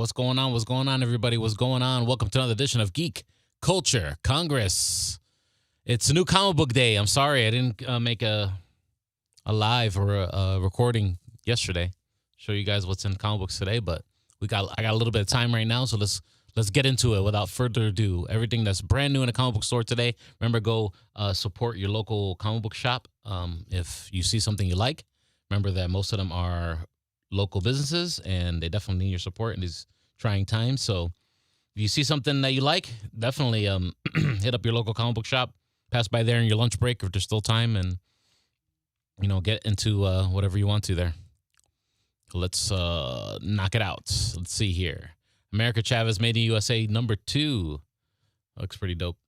What's going on? What's going on, everybody? What's going on? Welcome to another edition of Geek Culture Congress. It's a new comic book day. I'm sorry I didn't make a live or a recording yesterday. Show you guys what's in comic books today, but I got a little bit of time right now, so let's get into it without further ado. Everything that's brand new in a comic book store today. Remember, go support your local comic book shop. If you see something you like, remember that most of them are local businesses, and they definitely need your support in these trying times. So if you see something that you like, definitely hit up your local comic book shop. Pass by there in your lunch break if there's still time, and get into whatever you want to there. Let's knock it out. Let's see here. America Chavez Made in USA #2. Looks pretty dope.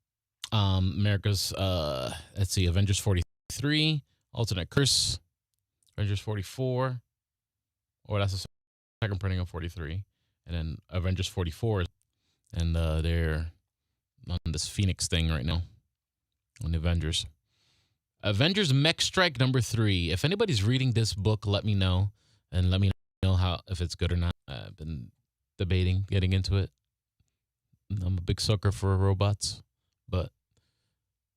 America's let's see, Avengers 43, Alternate Curse, Avengers 44. Or that's the second printing of 43. And then Avengers 44. And they're on this Phoenix thing right now on the Avengers. Avengers Mech Strike #3. If anybody's reading this book, let me know. And let me know if it's good or not. I've been debating getting into it. I'm a big sucker for robots, but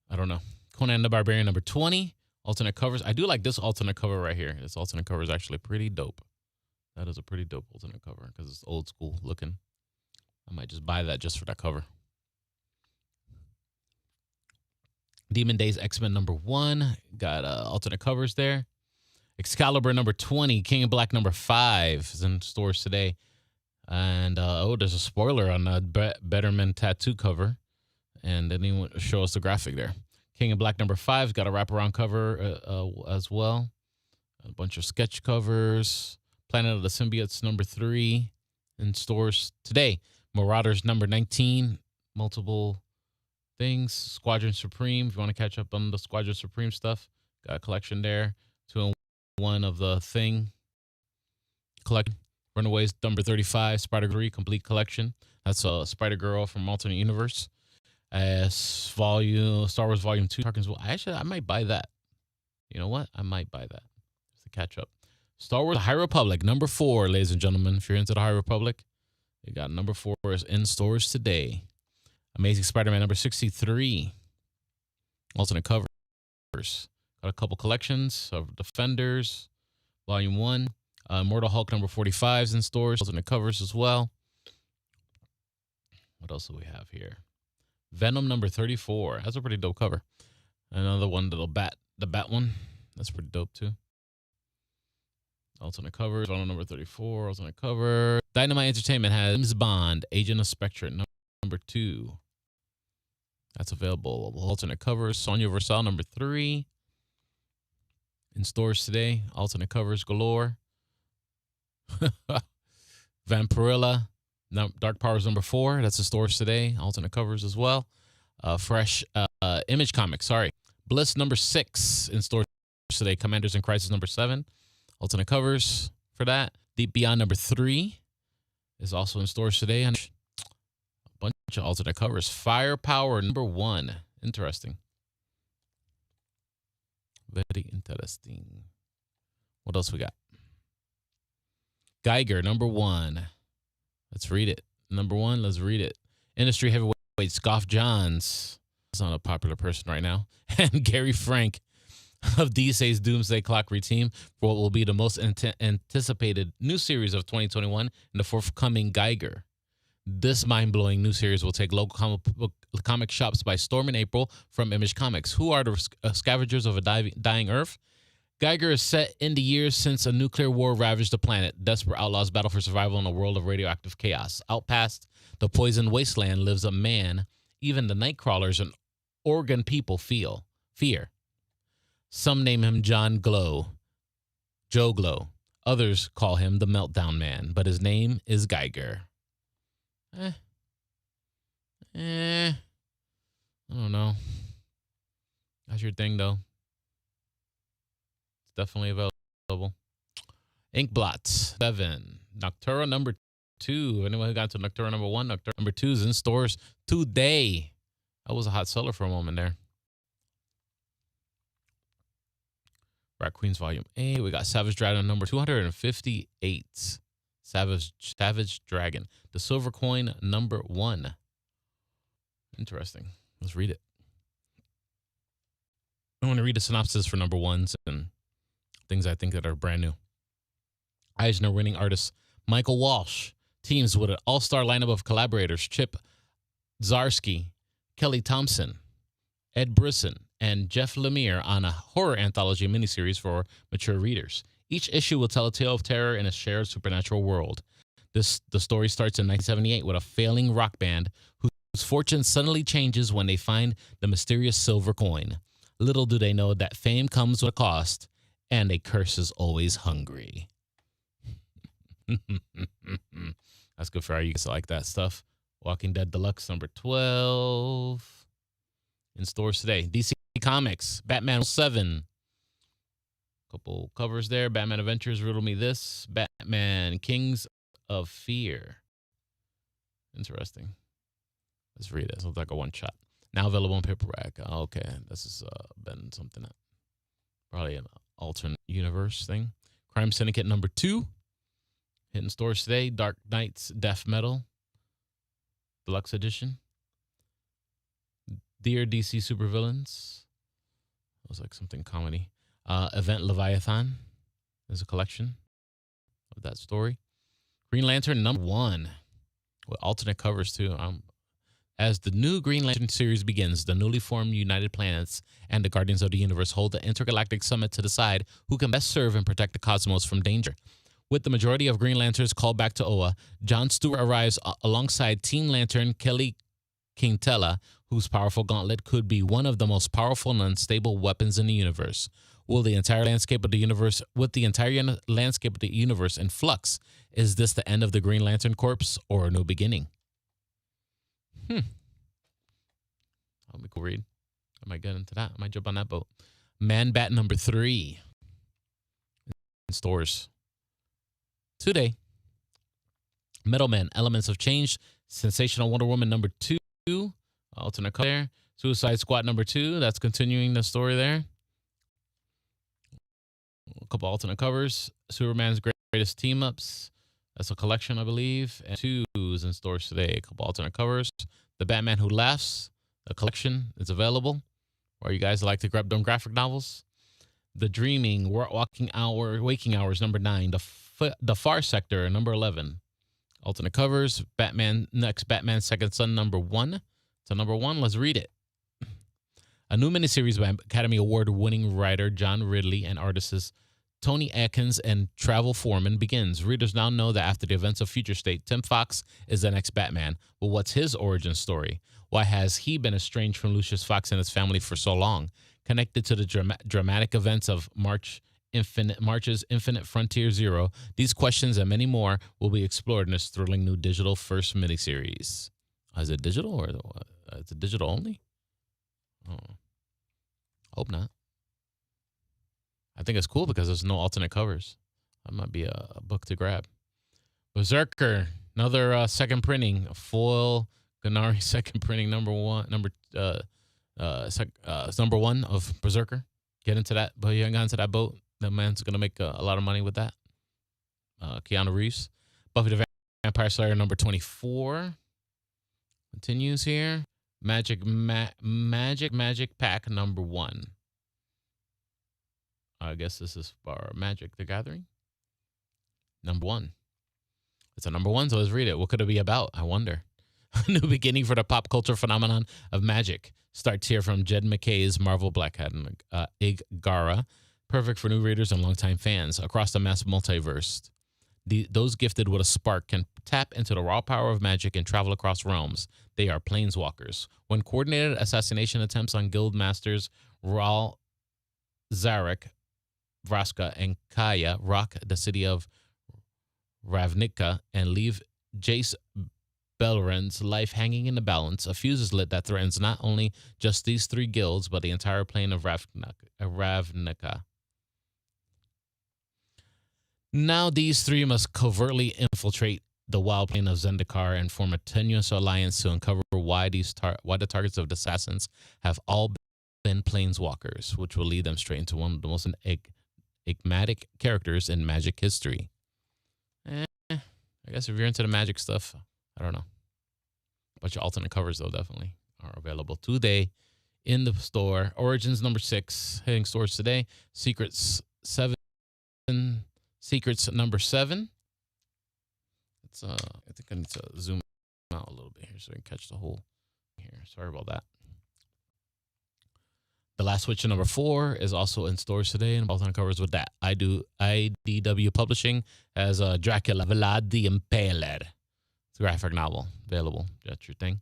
I don't know. Conan the Barbarian #20. Alternate covers. I do like this alternate cover right here. This alternate cover is actually pretty dope. That is a pretty dope alternate cover because it's old school looking. I might just buy that just for that cover. Demon Days X-Men #1. Got alternate covers there. Excalibur #20. King of Black #5 is in stores today. And there's a spoiler on the Betterman tattoo cover. And then he show us the graphic there. King of Black #5's got a wraparound cover as well. A bunch of sketch covers. Planet of the Symbiotes #3 in stores today. Marauders #19. Multiple things. Squadron Supreme. If you want to catch up on the Squadron Supreme stuff, got a collection there. 2-in-1 of the Thing collection. Runaways #35. Spider-3 complete collection. That's a Spider-Girl from Alternate Universe. Star Wars Volume 2. I might buy that. You know what? I might buy that. Just to catch up. Star Wars The High Republic #4, ladies and gentlemen. If you're into The High Republic, you got #4 is in stores today. Amazing Spider-Man #63. Alternate covers. Got a couple collections of Defenders, Volume 1. Immortal Hulk #45 is in stores. Alternate covers as well. What else do we have here? Venom #34. That's a pretty dope cover. Another one, the bat one. That's pretty dope too. Alternate covers. Venom #34. Alternate cover. Dynamite Entertainment has James Bond, Agent of Spectre #2. That's available. Alternate covers. Sonya Versailles #3. In stores today. Alternate covers galore. Vampirella. Dark Powers #4. That's in stores today. Alternate covers as well. Fresh Image Comics. Sorry. Bliss #6 in stores today. Commanders in Crisis #7. Alternate covers for that. Deep Beyond #3 is also in stores today. And a bunch of alternate covers. Firepower #1. Interesting. Very interesting. What else we got? Geiger #1. Let's read it. #1, let's read it. Industry heavyweights Goff Johns. He's not a popular person right now. And Gary Frank of DC's Doomsday Clock team for what will be the most anticipated new series of 2021 in the forthcoming Geiger. This mind-blowing new series will take local comic shops by storm in April from Image Comics. Who are the scavengers of a dying Earth? Geiger is set in the years since a nuclear war ravaged the planet. Desperate outlaws battle for survival in a world of radioactive chaos. Out past the poisoned wasteland lives a man even the Nightcrawlers and Oregon people fear. Some name him Joe Glow. Others call him the Meltdown Man, but his name is Geiger. I don't know. That's your thing, though. It's definitely available. Inkblot 7. Noctura #2. Anyone who got to Noctura #1, Noctura #2 is in stores today. That was a hot seller for a moment there. Rat Queens Volume 8. We got Savage Dragon #258. Savage Dragon. The silver coin number 1. Interesting. Let's read it. I want to read a synopsis for number 1s and things I think that are brand new. Eisner winning artist Michael Walsh teams with an all-star lineup of collaborators: Chip Zdarsky, Kelly Thompson, Ed Brisson, and Jeff Lemire on a horror anthology miniseries for mature readers. Each issue will tell a tale of terror in a shared supernatural world. The story starts in 1978 with a failing rock band whose fortune suddenly changes when they find the mysterious silver coin. Little do they know that fame comes with a cost, and a curse is always hungry. That's good for our you guys like that stuff. Walking Dead Deluxe number 12 in stores today. DC Comics, Batman 7. Couple covers there. Batman Adventures, Riddle Me This. Batman Kings of Fear. Interesting. Let's read it. It looks like a one-shot. Now available in paperback. Okay, this has been something that probably an alternate universe thing. Crime Syndicate number 2. Hitting stores today. Dark Knights Death Metal Deluxe Edition. Dear DC Supervillains. It was like something comedy. Event Leviathan. There's a collection of that story. Green Lantern number 1 with alternate covers too. As the new Green Lantern series begins, the newly formed United Planets and the Guardians of the Universe hold the intergalactic summit to decide who can best serve and protect the cosmos from danger. With the majority of Green Lanterns called back to Oa, John Stewart arrives alongside Team Lantern Kelly Quintela, whose powerful gauntlet could be one of the most powerful and unstable weapons in the universe. With the entire landscape of the universe in flux, is this the end of the Green Lantern Corps or a new beginning? That'll be a cool read. I might get into that. I might jump on that boat. Man Bat number 3 in stores today. Metal Man, Elements of Change. Sensational Wonder Woman number 2. Alternate cover there. Suicide Squad number 2. That's continuing the story there. A couple alternate covers. Superman's Greatest Team-Ups. That's a collection, I believe. And 2s in stores today. A couple alternate covers. The Batman Who Laughs. A collection is available. Or you guys like to grab them graphic novels. The Dreaming, Waking Hours number 9. The Far Sector number 11. Alternate covers. Batman Second Son number 1. So number 1, let's read it. A new miniseries by Academy Award-winning writer John Ridley and artists Tony Atkins and Travel Foreman begins. Readers now know that after the events of Future State, Tim Fox is the next Batman. But what's his origin story? Why has he been estranged from Lucius Fox and his family for so long? Connected to the dramatic events of March's Infinite Frontier Zero, these questions and many more will be explored in this thrilling new digital first miniseries. Is it digital or is it digital only? Oh, hope not. I think it's cool because there's no alternate covers. That might be a book to grab. Berserker, another second printing, foil Ganari second printing number 1 of Berserker. Get into that, but you haven't gotten into that boat. That man's gonna make a lot of money with that. Keanu Reeves, Buffy the Vampire Slayer number 24 continues here. Magic Pack number 1. I guess this is for Magic the Gathering. Number 1. It's a number 1, so let's read it. What could it be about? I wonder. A new beginning for the pop culture phenomenon of magic starts here from Jed McKay's Marvel Black Hat and Igara. Perfect for new readers and longtime fans across the mass multiverse. Those gifted with a spark can tap into the raw power of magic and travel across realms. They are planeswalkers. When coordinated assassination attempts on guild masters Ral Zarek, Vraska, and Kaya rock the city of Ravnica and leave Jace Belren's life hanging in the balance, a fuse is lit that threatens not only just these 3 guilds, but the entire plane of Ravnica. Now these 3 must covertly infiltrate the wild plane of Zendikar and form a tenuous alliance to uncover why the targets of the assassins have all been planeswalkers, which will lead them straight into one of the most enigmatic characters in Magic history. I guess if you're into the Magic stuff, I don't know. A bunch of alternate covers, though, definitely are available today in the store. Origins number 6 hitting stores today. Secrets number 7. It's I think I need to zoom out a little bit here so I can catch the whole here. Sorry about that. The Last Witch number 4 is also in stores today, and both on covers with that. IDW Publishing has Dracula Vlad the Impaler. It's a graphic novel available. That's your thing.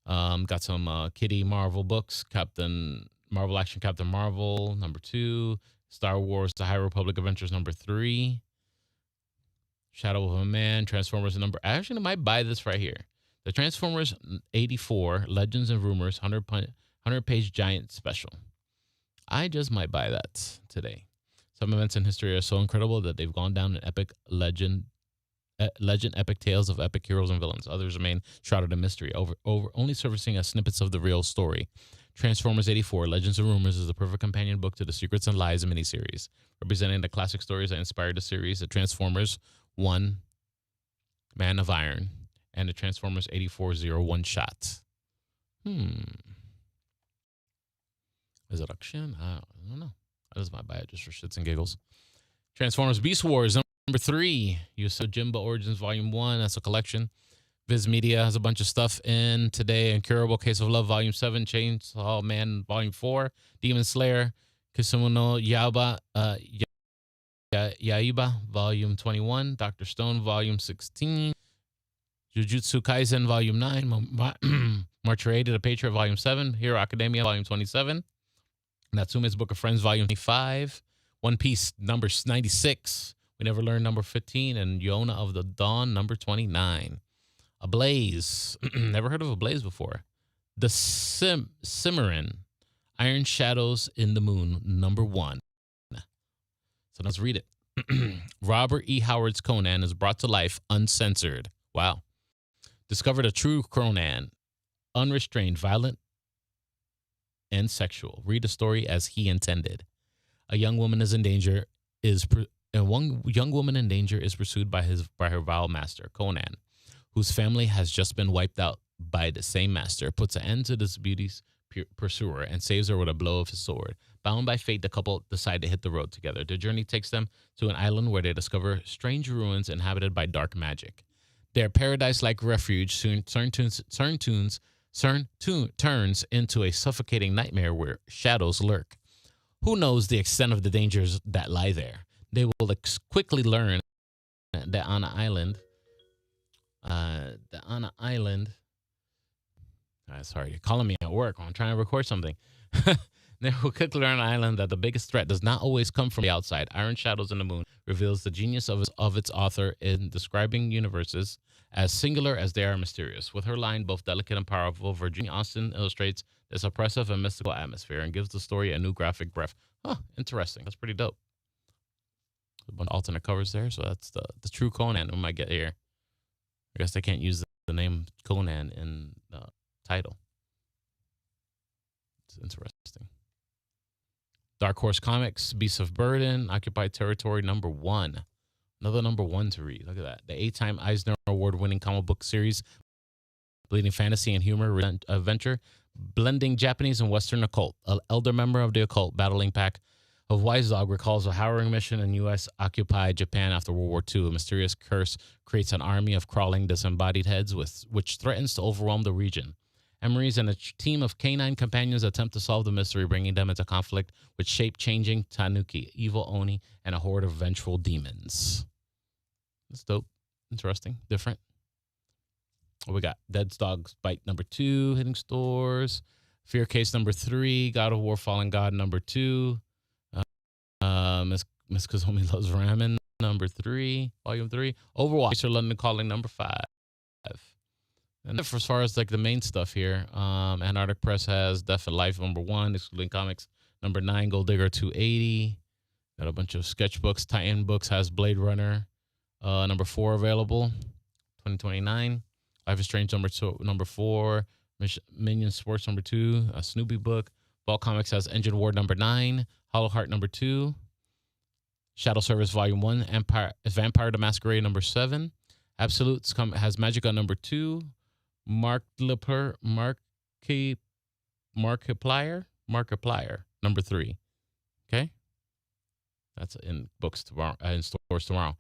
Got some Kitty Marvel books. Captain Marvel number 2. Star Wars The High Republic Adventures number 3. Shadow of a Man. Transformers number. I actually might buy this right here. The Transformers 84 Legends and Rumors 100-page giant special. I just might buy that today. Some events in history are so incredible that they've gone down in epic legend epic tales of epic heroes and villains. Others remain shrouded in mystery, over only surfacing as snippets of the real story. Transformers 84 Legends and Rumors is the perfect companion book to the Secrets and Lies miniseries, representing the classic stories that inspired the series. The Transformers 1 Man of Iron and the Transformers 84 Zero One Shot. Is it auction? I don't know. I just might buy it just for shits and giggles. Transformers Beast Wars number 3. Yojimbo Origins Volume 1. That's a collection. Viz Media has a bunch of stuff in today. Incurable Case of Love Volume 7. Chainsaw Man Volume 4. Demon Slayer. Kusumu no Yaiba Volume 21. Dr. Stone Volume 16. Jujutsu Kaisen Volume 9. March 8 to the Patriot Volume 7. Hero Academia Volume 27. Natsume's Book of Friends Volume 25. One Piece number 96. We Never Learned number 15. And Yona of the Dawn number 29. Ablaze. Never heard of Ablaze before. The Cimarron. Iron Shadows in the Moon number 1. So let's read it. Robert E. Howard's Conan is brought to life uncensored. Wow. Discover the true Conan. Unrestrained, violent, and sexual. Read the story as he intended. A young woman is in danger. One young woman in danger is pursued by her vile master, Conan, whose family has just been wiped out by the same master. Puts an end to this beauty's pursuer and saves her with a blow of his sword. Bound by fate, the couple decide to hit the road together. Their journey takes them to an island where they discover strange ruins inhabited by dark magic. Their paradise-like refuge soon turns into a suffocating nightmare where shadows lurk. Who knows the extent of the dangers that lie there? They will quickly learn that on an island, sorry, you're calling me at work. I'm trying to record something. They will quickly learn on an island that the biggest threat does not always come from the outside. Iron Shadows in the Moon reveals the genius of its author in describing universes as singular as they are mysterious. With her line both delicate and powerful, Virginia Austin illustrates this oppressive and mystical atmosphere and gives the story a new graphic breath. Huh, interesting. That's pretty dope. A bunch of alternate covers there, so that's the true Conan we might get here. I guess they can't use the name Conan in the title. It's interesting. Dark Horse Comics, Beasts of Burden, Occupied Territory number 1. Another number 1 to read. Look at that. The 8-time Eisner Award-winning comic book series, bleeding fantasy and humor adventure, blending Japanese and Western occult. An elder member of the occult battling pack of Wise Dog recalls a harrowing mission in U.S.-occupied Japan after World War II. A mysterious curse creates an army of crawling disembodied heads which threatens to overwhelm the region. Emery's and a team of canine companions attempt to solve the mystery, bringing them into conflict with shape-changing Tanuki, evil Oni, and a horde of vengeful demons. That's dope. Interesting. Different. What we got? Dead's Dog's Bite number 2, hitting stores. Fear Case number 3. God of War Fallen God number 2. Miss Kazumi Loves Ramen number 3. Volume 3. Overwatch London Calling number 5. And as far as like the main stuff here, Antarctic Press has Death and Life number 1, excluding comics number 9, Gold Digger 280. Got a bunch of sketchbooks. Titan Books has Blade Runner number 4 available, 2029. Life is Strange number 4, Minion Sports number 2, a Snoopy book. Vault Comics has Engine War number 9, Hollow Heart number 2, Shadow Service Volume 1, Vampire the Masquerade number 7. Absolutes has Magica number 2. Markiplier number 3. Okay, that's in books tomorrow, in stores tomorrow.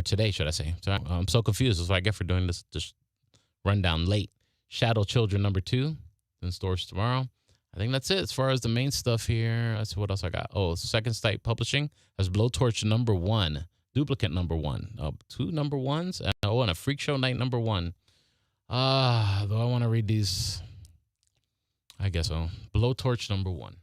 Today, should I say? Sorry, I'm so confused. That's what I get for doing this rundown late. Shadow Children number 2 in stores tomorrow. I think that's it as far as the main stuff here. Let's see what else I got. Oh, Second Sight Publishing has Blowtorch number 1, Duplicate number 1. 2 number 1s. And a Freak Show Night number 1. Do I want to read these? I guess so. Blowtorch number 1.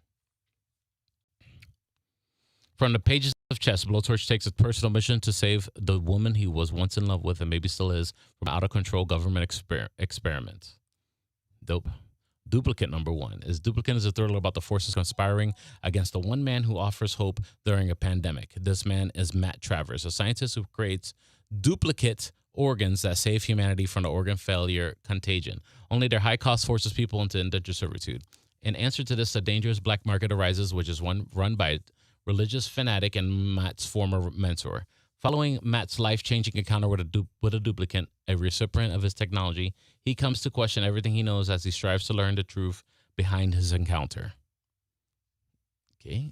From the pages of Chess, Blowtorch takes a personal mission to save the woman he was once in love with and maybe still is from out-of-control government experiments. Dope. Duplicate number 1 is Duplicate is a thriller about the forces conspiring against the one man who offers hope during a pandemic. This man is Matt Travers, a scientist who creates duplicate organs that save humanity from the organ failure contagion. Only their high cost forces people into indentured servitude. In answer to this, a dangerous black market arises, which is run by a religious fanatic and Matt's former mentor. Following Matt's life-changing encounter with a duplicate, a recipient of his technology, he comes to question everything he knows as he strives to learn the truth behind his encounter. Okay.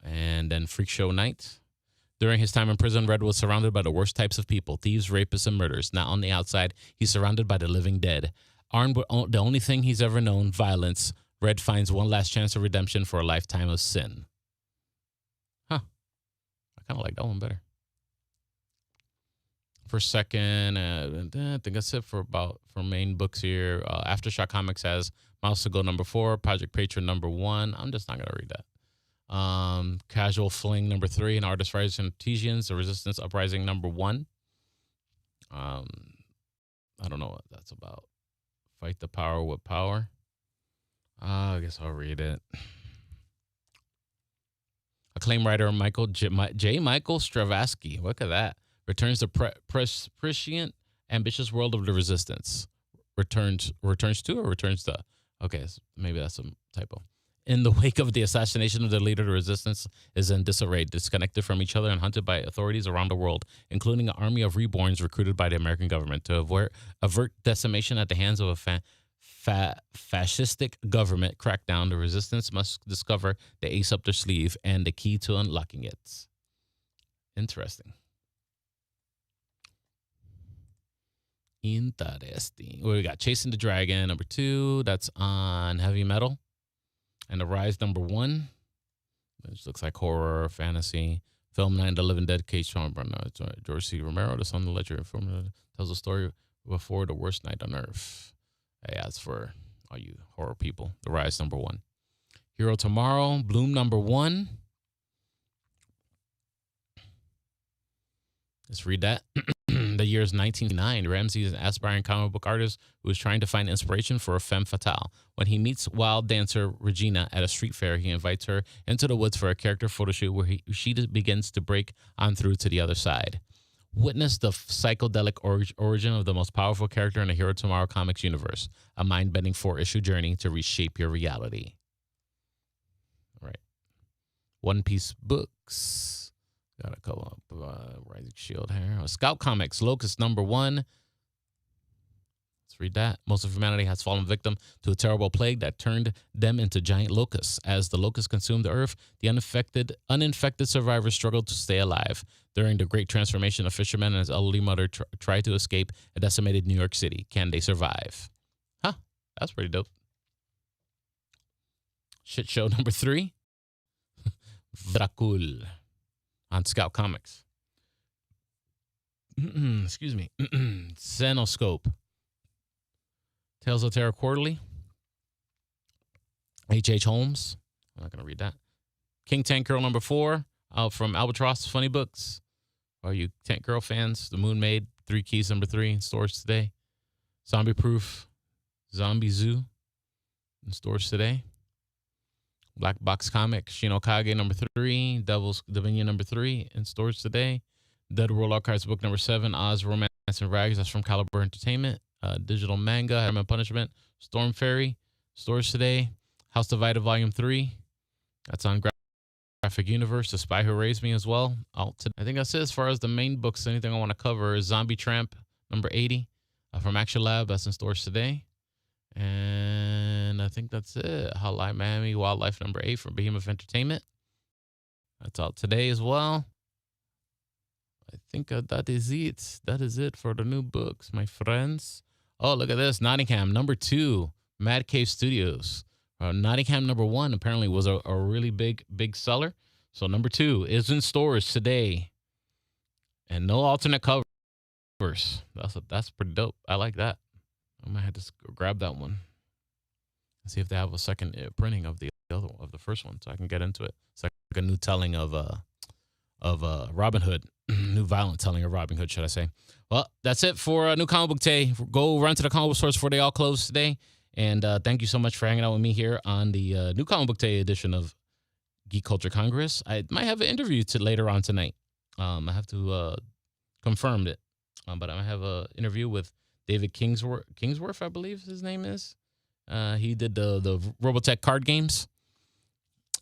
And then Freak Show Night. During his time in prison, Red was surrounded by the worst types of people, thieves, rapists, and murderers. Now on the outside, he's surrounded by the living dead. Armed with the only thing he's ever known, violence, Red finds one last chance of redemption for a lifetime of sin. Huh. I kind of like that one better. For second, I think that's it for main books here. Aftershock Comics has Mouse to Go number 4, Project Patron number 1. I'm just not going to read that. Casual Fling number 3, and Artist Riders and Artesians, The Resistance Uprising number 1. I don't know what that's about. Fight the Power with Power. I guess I'll read it. Acclaimed writer Michael J. Michael Straczynski, look at that, returns to prescient, ambitious world of the Resistance. Returns to? Okay, so maybe that's a typo. In the wake of the assassination of the leader, the Resistance is in disarray, disconnected from each other and hunted by authorities around the world, including an army of reborns recruited by the American government. To avert decimation at the hands of a fascistic government crackdown, the Resistance must discover the ace up their sleeve and the key to unlocking it. Interesting. Well, we got Chasing the Dragon number 2. That's on Heavy Metal. And The Rise number 1, which looks like horror, fantasy. Film 9, The Living Dead, Cage George C. Romero, the son of the ledger, tells a story before the worst night on earth. Hey, that's for all you horror people. The Rise number 1. Hero Tomorrow, Bloom number 1. Let's read that. The year is 1909. Ramsey is an aspiring comic book artist who is trying to find inspiration for a femme fatale. When he meets wild dancer Regina at a street fair, he invites her into the woods for a character photo shoot where she begins to break on through to the other side. Witness the psychedelic origin of the most powerful character in the Hero Tomorrow comics universe, a mind-bending 4-issue journey to reshape your reality. All right. One Piece books. Got a couple of Rising Shield here. Scout Comics, Locust number 1. Let's read that. Most of humanity has fallen victim to a terrible plague that turned them into giant locusts. As the locusts consumed the earth, the uninfected survivors struggled to stay alive. During the Great Transformation, a fisherman and his elderly mother tried to escape a decimated New York City. Can they survive? Huh, that's pretty dope. Shit Show number 3. Dracul. On Scout Comics. Excuse me. Zenoscope. Tales of Terror Quarterly. H.H. Holmes. I'm not going to read that. King Tank Girl number 4 from Albatross Funny Books. Are you Tank Girl fans? The Moon Maid, 3 Keys number 3 in stores today. Zombie Proof. Zombie Zoo in stores today. Black Box Comics, Shinokage number 3, Devil's Dominion number 3 in stores today. Dead World Archives book number 7, Oz, Romance, and Rags. That's from Caliber Entertainment. Digital manga, Herman Punishment, Storm Fairy, stores today. House Divided Volume 3. That's on Graphic Universe, The Spy Who Raised Me as well. I think that's it as far as the main books. Anything I want to cover is Zombie Tramp number 80 from Action Lab. That's in stores today. And I think that's it. Hotline Miami Wildlife number 8 from Behemoth Entertainment. That's out today as well. I think that is it. That is it for the new books, my friends. Oh, look at this. Nottingham number 2, Mad Cave Studios. Nottingham number 1 apparently was a really big seller. So number 2 is in stores today. And no alternate covers. That's pretty dope. I like that. I might have to grab that one and see if they have a second printing of the first one, so I can get into it. It's like a new telling of Robin Hood, new violent telling of Robin Hood, should I say? Well, that's it for New Comic Book Day. Go run to the comic book stores before they all close today. And thank you so much for hanging out with me here on the New Comic Book Day edition of Geek Culture Congress. I might have an interview later on tonight. I have to confirm it, but I might have an interview with David Kingsworth, I believe his name is. He did the Robotech card games,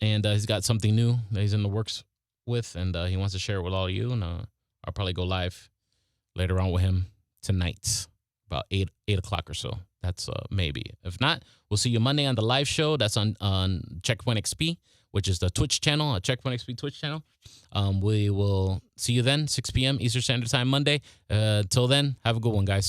and he's got something new that he's in the works with, and he wants to share it with all of you. And I'll probably go live later on with him tonight, about 8 o'clock or so. That's maybe. If not, we'll see you Monday on the live show. That's on Checkpoint XP, which is the Twitch channel, a Checkpoint XP Twitch channel. We will see you then, 6 p.m. Eastern Standard Time Monday. Till then, have a good one, guys.